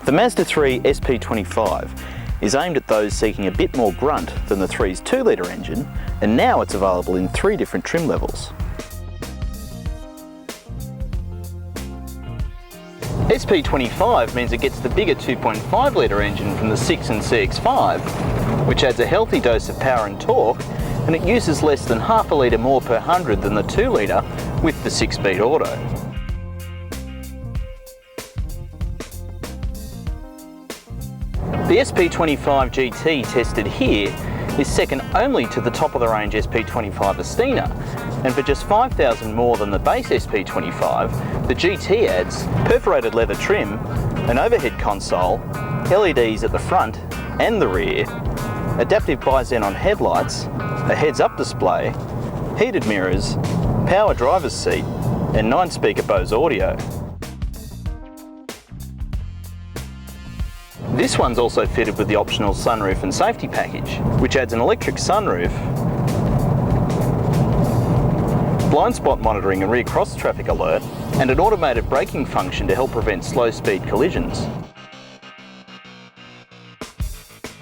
The Mazda3 SP25 is aimed at those seeking a bit more grunt than the 3's 2-litre engine, and now it's available in 3 different trim levels. SP25 means it gets the bigger 2.5-litre engine from the 6 and CX5, which adds a healthy dose of power and torque, and it uses less than half a litre more per 100 than the 2-litre with the 6-speed auto. The SP25 GT tested here is second only to the top-of-the-range SP25 Astina, and for just $5,000 more than the base SP25, the GT adds perforated leather trim, an overhead console, LEDs at the front and the rear, adaptive bi-xenon headlights, a heads-up display, heated mirrors, power driver's seat, and 9-speaker Bose audio. This one's also fitted with the optional sunroof and safety package, which adds an electric sunroof, blind spot monitoring and rear cross traffic alert, and an automated braking function to help prevent slow-speed collisions.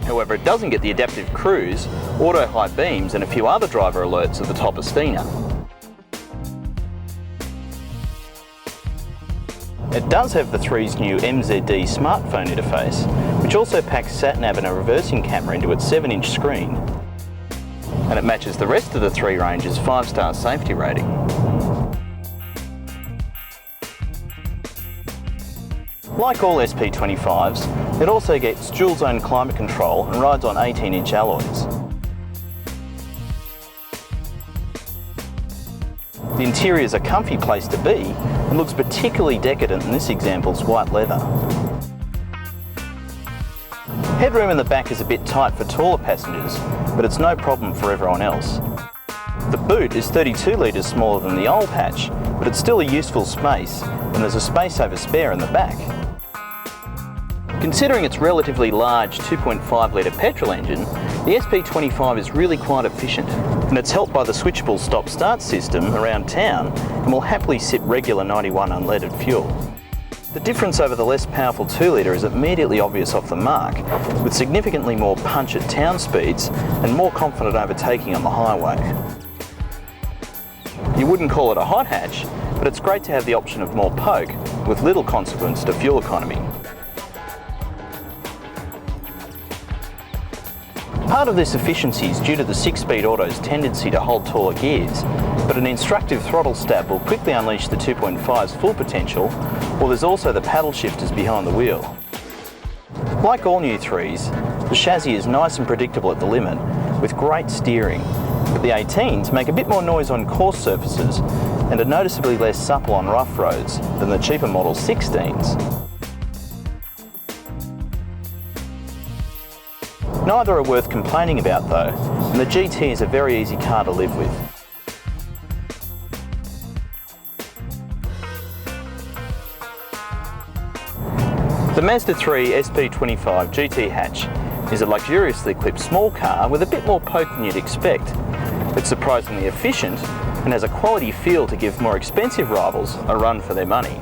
However, it doesn't get the adaptive cruise, auto high beams, and a few other driver alerts at the top Astina. It does have the 3's new MZD smartphone interface, which also packs sat-nav and a reversing camera into its 7-inch screen. And it matches the rest of the 3 range's 5-star safety rating. Like all SP25s, it also gets dual-zone climate control and rides on 18-inch alloys. The interior is a comfy place to be and looks particularly decadent in this example's white leather. Headroom in the back is a bit tight for taller passengers, but it's no problem for everyone else. The boot is 32 litres smaller than the old hatch, but it's still a useful space, and there's a space over spare in the back. Considering its relatively large 2.5-litre petrol engine, the SP25 is really quite efficient, and it's helped by the switchable stop-start system around town and will happily sit regular 91 unleaded fuel. The difference over the less powerful 2-litre is immediately obvious off the mark, with significantly more punch at town speeds and more confident overtaking on the highway. You wouldn't call it a hot hatch, but it's great to have the option of more poke, with little consequence to fuel economy. Part of this efficiency is due to the 6-speed auto's tendency to hold taller gears, but an instructive throttle stab will quickly unleash the 2.5's full potential, while there's also the paddle shifters behind the wheel. Like all new 3s, the chassis is nice and predictable at the limit, with great steering, but the 18s make a bit more noise on coarse surfaces and are noticeably less supple on rough roads than the cheaper model 16s. Neither are worth complaining about though, and the GT is a very easy car to live with. The Mazda3 SP25 GT hatch is a luxuriously equipped small car with a bit more poke than you'd expect. It's surprisingly efficient and has a quality feel to give more expensive rivals a run for their money.